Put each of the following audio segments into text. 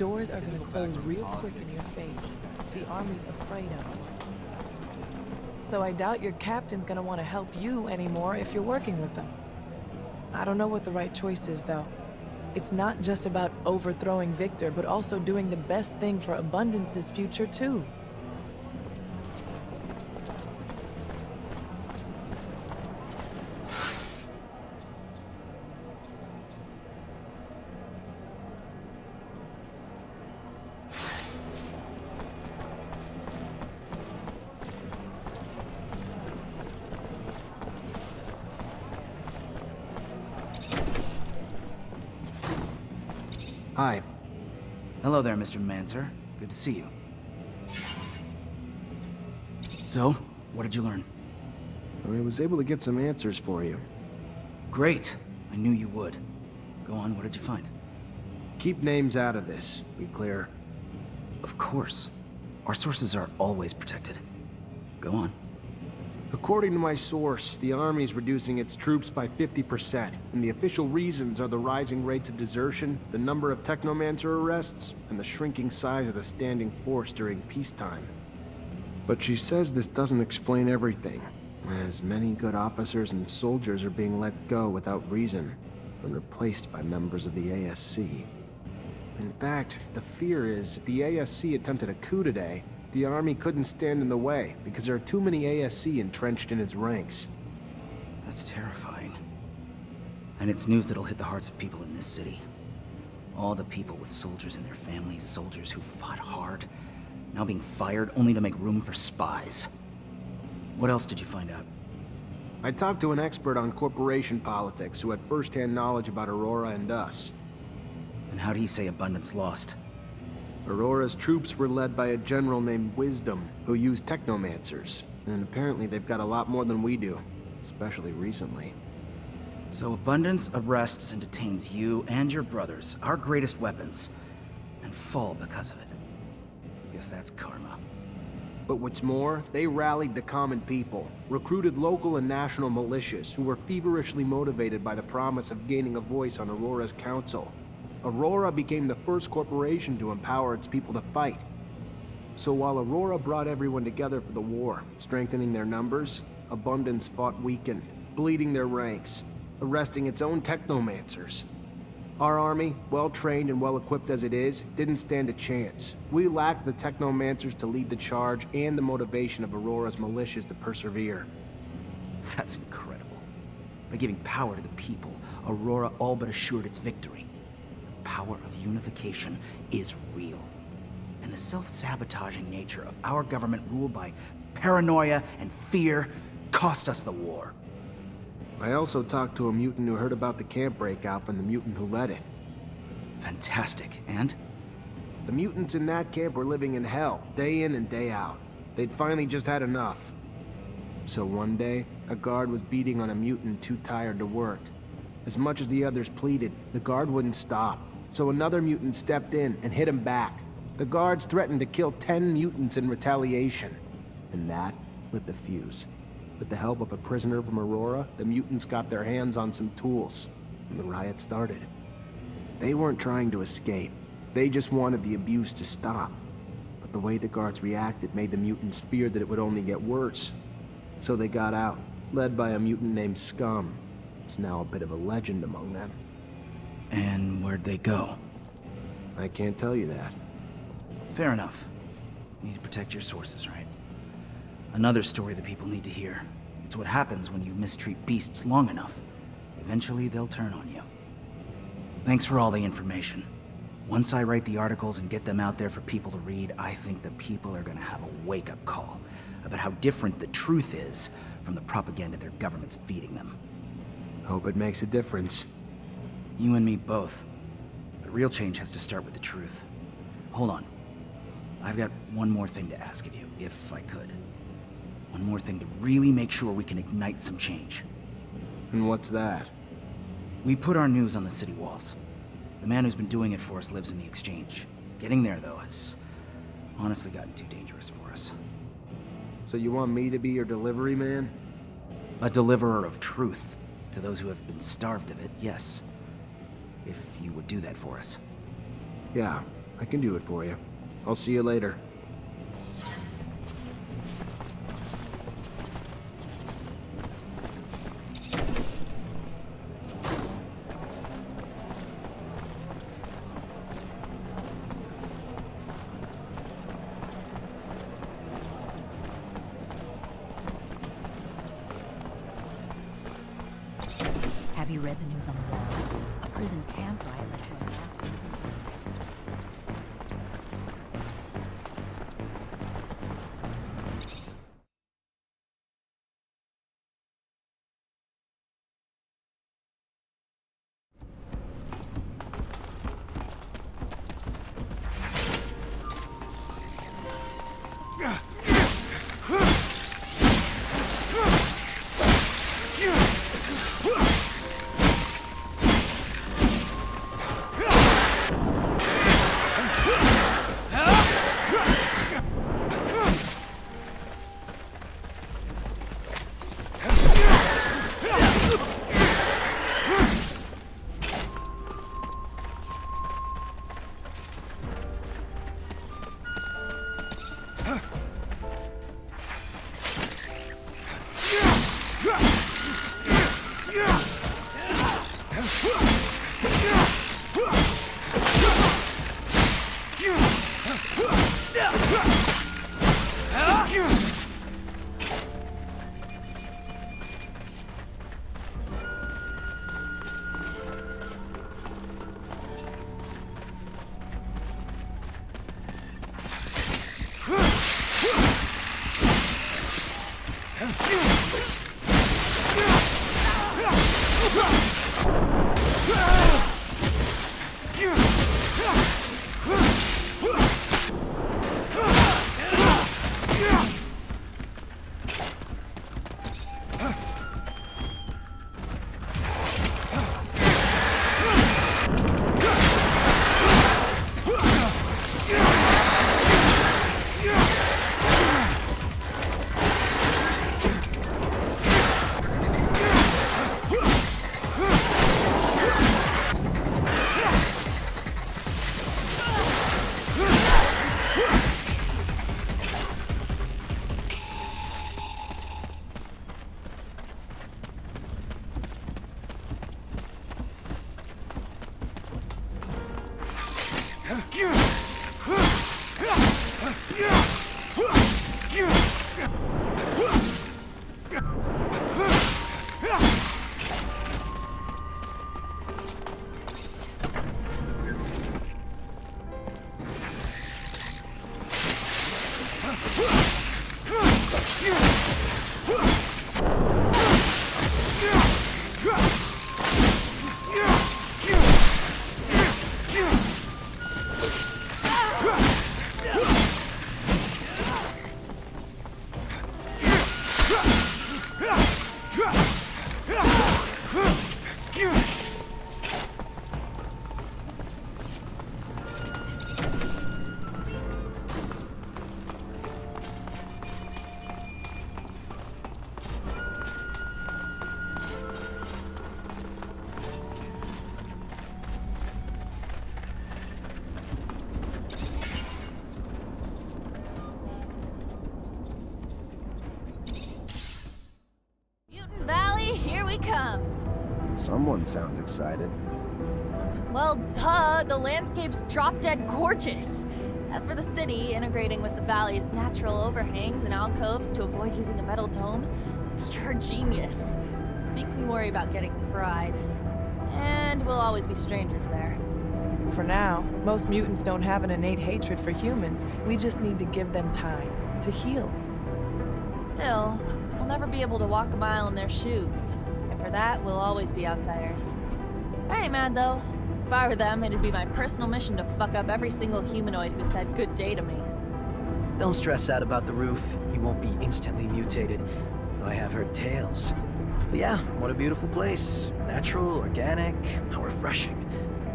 Doors are gonna close real quick in your face. The army's afraid of them. So I doubt your captain's gonna want to help you anymore if you're working with them. I don't know what the right choice is, though. It's not just about overthrowing Victor, but also doing the best thing for Abundance's future, too. Hi. Hello there, Mr. Mancer. Good to see you. So, what did you learn? I was able to get some answers for you. Great. I knew you would. Go on, what did you find? Keep names out of this, be clear. Of course. Our sources are always protected. Go on. According to my source, the Army's reducing its troops by 50%, and the official reasons are the rising rates of desertion, the number of Technomancer arrests, and the shrinking size of the standing force during peacetime. But she says this doesn't explain everything, as many good officers and soldiers are being let go without reason, and replaced by members of the ASC. In fact, the fear is if the ASC attempted a coup today, the Army couldn't stand in the way because there are too many ASC entrenched in its ranks. That's terrifying. And it's news that'll hit the hearts of people in this city. All the people with soldiers and their families, soldiers who fought hard, now being fired only to make room for spies. What else did you find out? I talked to an expert on corporation politics who had first-hand knowledge about Aurora and us. And how'd he say Abundance lost? Aurora's troops were led by a general named Wisdom, who used Technomancers, and apparently they've got a lot more than we do, especially recently. So Abundance arrests and detains you and your brothers, our greatest weapons, and fall because of it. Guess that's karma. But what's more, they rallied the common people, recruited local and national militias who were feverishly motivated by the promise of gaining a voice on Aurora's council. Aurora became the first corporation to empower its people to fight. So while Aurora brought everyone together for the war, strengthening their numbers, Abundance fought weakened, bleeding their ranks, arresting its own Technomancers. Our army, well-trained and well-equipped as it is, didn't stand a chance. We lacked the Technomancers to lead the charge and the motivation of Aurora's militias to persevere. That's incredible. By giving power to the people, Aurora all but assured its victory. The power of unification is real. And the self-sabotaging nature of our government ruled by paranoia and fear cost us the war. I also talked to a mutant who heard about the camp breakout and the mutant who led it. Fantastic. And? The mutants in that camp were living in hell, day in and day out. They'd finally just had enough. So one day, a guard was beating on a mutant too tired to work. As much as the others pleaded, the guard wouldn't stop. So another mutant stepped in and hit him back. The guards threatened to kill 10 mutants in retaliation. And that lit the fuse. With the help of a prisoner from Aurora, the mutants got their hands on some tools, and the riot started. They weren't trying to escape. They just wanted the abuse to stop. But the way the guards reacted made the mutants fear that it would only get worse. So they got out, led by a mutant named Scum. It's now a bit of a legend among them. And where'd they go? I can't tell you that. Fair enough. You need to protect your sources, right? Another story that people need to hear. It's what happens when you mistreat beasts long enough. Eventually, they'll turn on you. Thanks for all the information. Once I write the articles and get them out there for people to read, I think the people are gonna have a wake-up call about how different the truth is from the propaganda their government's feeding them. Hope it makes a difference. You and me both. But real change has to start with the truth. Hold on. I've got one more thing to ask of you, if I could. One more thing to really make sure we can ignite some change. And what's that? We put our news on the city walls. The man who's been doing it for us lives in the exchange. Getting there, though, has honestly gotten too dangerous for us. So you want me to be your delivery man? A deliverer of truth to those who have been starved of it, yes. If you would do that for us. Yeah, I can do it for you. I'll see you later. Have you read the news on the walls? A prison camp riot led to a mass movement. Someone sounds excited. Well, duh, the landscape's drop-dead gorgeous. As for the city, integrating with the valley's natural overhangs and alcoves to avoid using a metal dome, you're a genius. Makes me worry about getting fried. And we'll always be strangers there. For now, most mutants don't have an innate hatred for humans. We just need to give them time to heal. Still, we'll never be able to walk a mile in their shoes. And for that, we'll always be outsiders. I ain't mad, though. If I were them, it'd be my personal mission to fuck up every single humanoid who said good day to me. Don't stress out about the roof. You won't be instantly mutated. I have heard tales. But yeah, what a beautiful place. Natural, organic, how refreshing.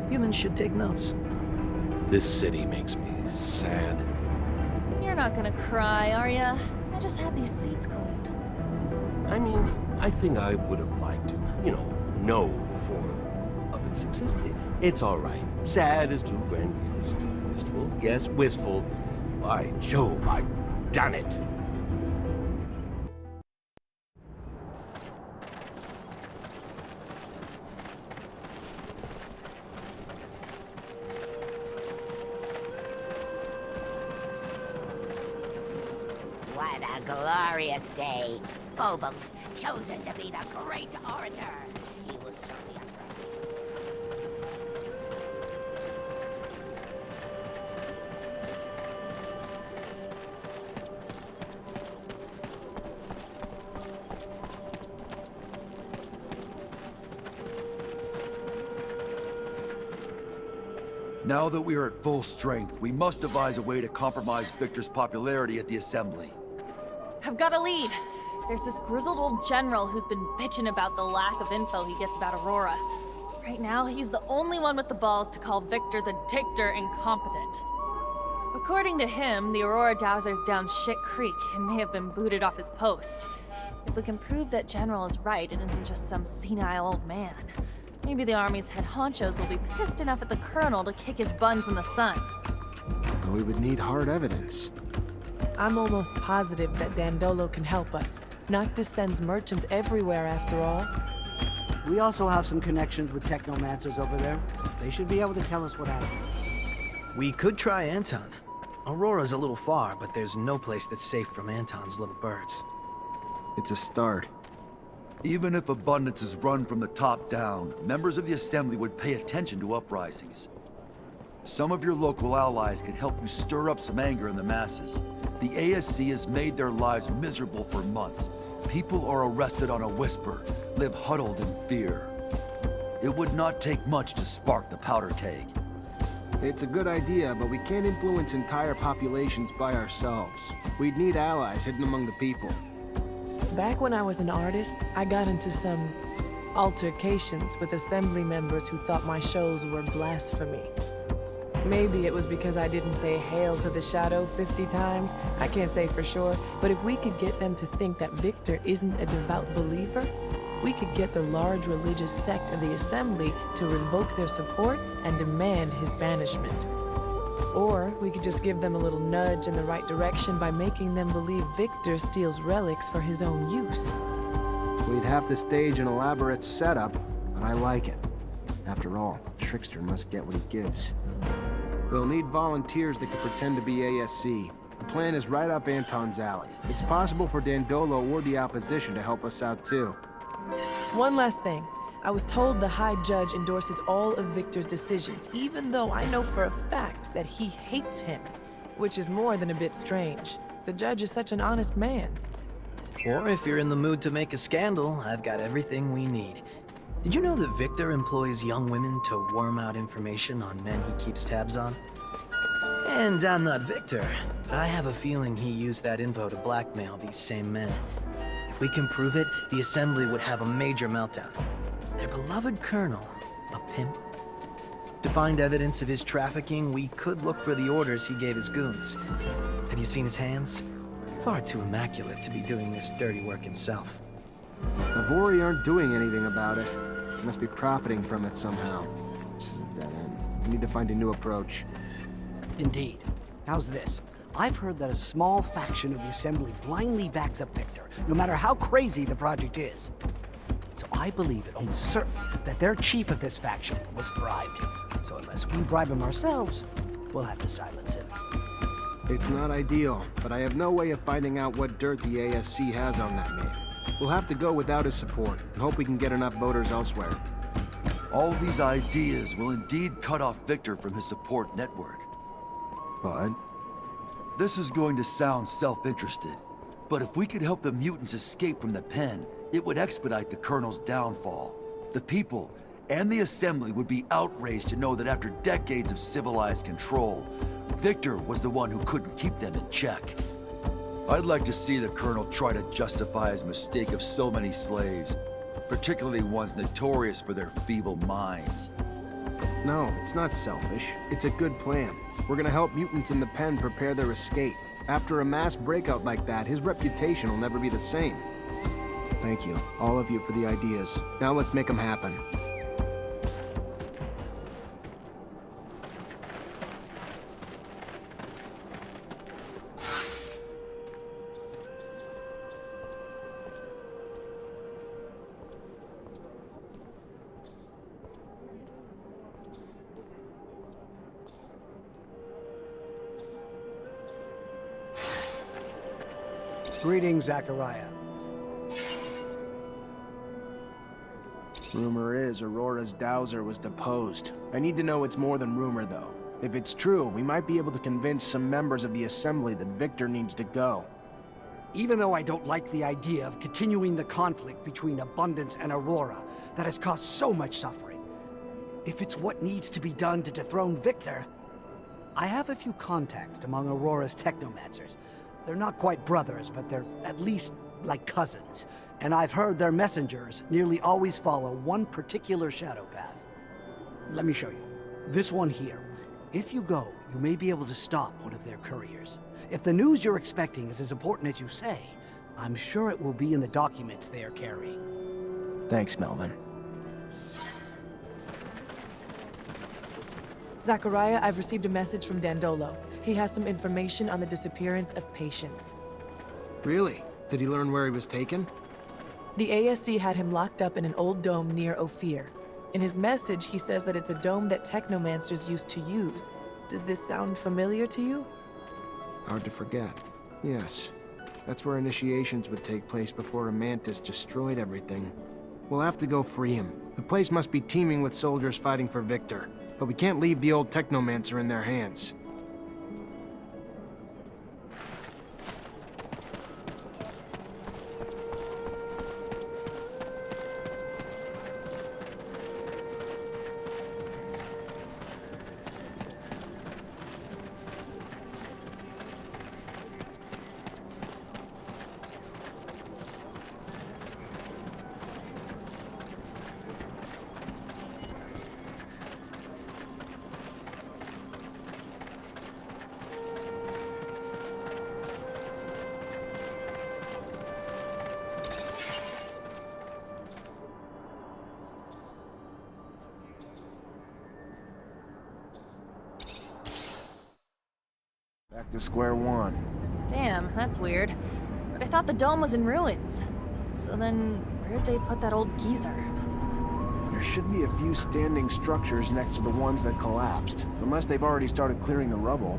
Humans should take notes. This city makes me sad. You're not gonna cry, are ya? I just had these seats cleaned. I mean, I think I would have liked to, know before of its existence. It's all right. Sad is too grandiose. wistful, yes, wistful. By Jove, I've done it. What a glorious day. Phobos, chosen to be the great orator. He will certainly express it. Now that we are at full strength, we must devise a way to compromise Victor's popularity at the Assembly. I've got a lead. There's this grizzled old general who's been bitching about the lack of info he gets about Aurora. Right now, he's the only one with the balls to call Victor the Dictator incompetent. According to him, the Aurora Dowser's down shit creek and may have been booted off his post. If we can prove that General is right and isn't just some senile old man, maybe the Army's head honchos will be pissed enough at the Colonel to kick his buns in the sun. We would need hard evidence. I'm almost positive that Dandolo can help us. Noctis sends merchants everywhere, after all. We also have some connections with Technomancers over there. They should be able to tell us what happened. We could try Anton. Aurora's a little far, but there's no place that's safe from Anton's little birds. It's a start. Even if abundance is run from the top down, members of the Assembly would pay attention to uprisings. Some of your local allies could help you stir up some anger in the masses. The ASC has made their lives miserable for months. People are arrested on a whisper, live huddled in fear. It would not take much to spark the powder keg. It's a good idea, but we can't influence entire populations by ourselves. We'd need allies hidden among the people. Back when I was an artist, I got into some altercations with Assembly members who thought my shows were blasphemy. Maybe it was because I didn't say "Hail to the Shadow" 50 times. I can't say for sure, but if we could get them to think that Victor isn't a devout believer, we could get the large religious sect of the Assembly to revoke their support and demand his banishment. Or we could just give them a little nudge in the right direction by making them believe Victor steals relics for his own use. We'd have to stage an elaborate setup, but I like it. After all, a trickster must get what he gives. We'll need volunteers that could pretend to be ASC. The plan is right up Anton's alley. It's possible for Dandolo or the opposition to help us out too. One last thing. I was told the High Judge endorses all of Victor's decisions, even though I know for a fact that he hates him, which is more than a bit strange. The judge is such an honest man. Or if you're in the mood to make a scandal, I've got everything we need. Did you know that Victor employs young women to worm out information on men he keeps tabs on? And I'm not Victor, but I have a feeling he used that info to blackmail these same men. If we can prove it, the Assembly would have a major meltdown. Their beloved colonel, a pimp. To find evidence of his trafficking, we could look for the orders he gave his goons. Have you seen his hands? Far too immaculate to be doing this dirty work himself. Avori aren't doing anything about it. They must be profiting from it somehow. This is a dead end. We need to find a new approach. Indeed. How's this? I've heard that a small faction of the Assembly blindly backs up Victor, no matter how crazy the project is. So I believe it almost certain that their chief of this faction was bribed. So unless we bribe him ourselves, we'll have to silence him. It's not ideal, but I have no way of finding out what dirt the ASC has on that man. We'll have to go without his support and hope we can get enough voters elsewhere. All these ideas will indeed cut off Victor from his support network. But This is going to sound self-interested, but if we could help the mutants escape from the pen, it would expedite the Colonel's downfall. The people and the Assembly would be outraged to know that after decades of civilized control, Victor was the one who couldn't keep them in check. I'd like to see the Colonel try to justify his mistake of so many slaves, particularly ones notorious for their feeble minds. no, it's not selfish. It's a good plan. We're gonna help mutants in the pen prepare their escape. After a mass breakout like that, his reputation will never be the same. Thank you, all of you, for the ideas. Now let's make them happen. Greetings, Zachariah. Rumor is Aurora's dowser was deposed. I need to know it's more than rumor, though. If it's true, we might be able to convince some members of the Assembly that Victor needs to go. Even though I don't like the idea of continuing the conflict between Abundance and Aurora that has caused so much suffering, if it's what needs to be done to dethrone Victor, I have a few contacts among Aurora's Technomancers. They're not quite brothers, but they're at least like cousins. And I've heard their messengers nearly always follow one particular shadow path. Let me show you. This one here. If you go, you may be able to stop one of their couriers. If the news you're expecting is as important as you say, I'm sure it will be in the documents they are carrying. Thanks, Melvin. Zachariah, I've received a message from Dandolo. He has some information on the disappearance of patients. Really? Did he learn where he was taken? The ASC had him locked up in an old dome near Ophir. In his message, he says that it's a dome that Technomancers used to use. Does this sound familiar to you? Hard to forget. Yes. That's where initiations would take place before a mantis destroyed everything. We'll have to go free him. The place must be teeming with soldiers fighting for Victor. But we can't leave the old Technomancer in their hands. Back to square one. Damn, that's weird. But I thought the dome was in ruins. So then, where'd they put that old geezer? There should be a few standing structures next to the ones that collapsed. Unless they've already started clearing the rubble.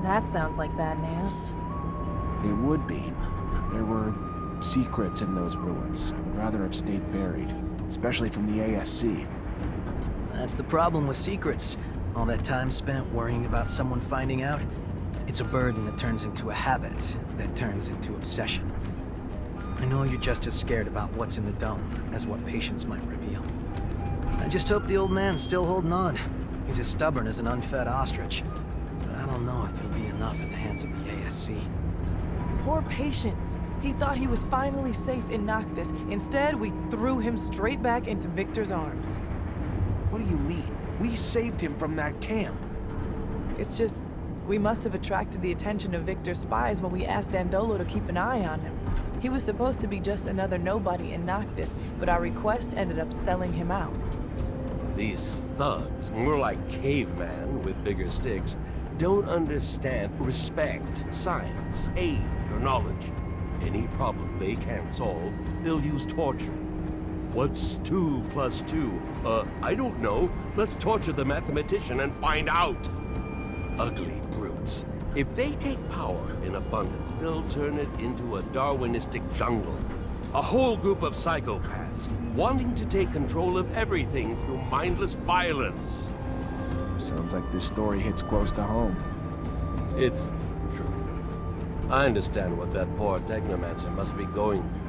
That sounds like bad news. It would be. There were secrets in those ruins. I would rather have stayed buried. Especially from the ASC. That's the problem with secrets. All that time spent worrying about someone finding out. It's a burden that turns into a habit, that turns into obsession. I know you're just as scared about what's in the dome as what patients might reveal. I just hope the old man's still holding on. He's as stubborn as an unfed ostrich. But I don't know if he'll be enough in the hands of the ASC. Poor Patience. He thought he was finally safe in Noctis. Instead, we threw him straight back into Victor's arms. What do you mean? We saved him from that camp. It's just, we must have attracted the attention of Victor's spies when we asked Dandolo to keep an eye on him. He was supposed to be just another nobody in Noctis, but our request ended up selling him out. These thugs, more like cavemen with bigger sticks, don't understand respect, science, age, or knowledge. Any problem they can't solve, they'll use torture. What's 2 plus 2? I don't know. Let's torture the mathematician and find out. Ugly brutes. If they take power in abundance, they'll turn it into a Darwinistic jungle. A whole group of psychopaths wanting to take control of everything through mindless violence. Sounds like this story hits close to home. It's true. I understand what that poor Technomancer must be going through.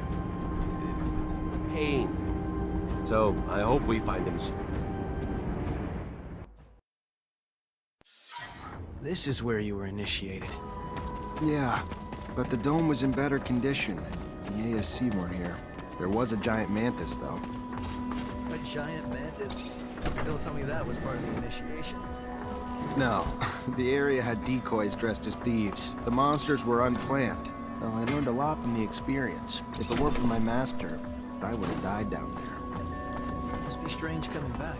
The pain. So, I hope we find him soon. This is where you were initiated. Yeah, but the dome was in better condition. The ASC weren't here. There was a giant mantis, though. A giant mantis? Don't tell me that was part of the initiation. No, the area had decoys dressed as thieves. The monsters were unplanned. Though I learned a lot from the experience. If it weren't for my master, I would have died down there. Must be strange coming back.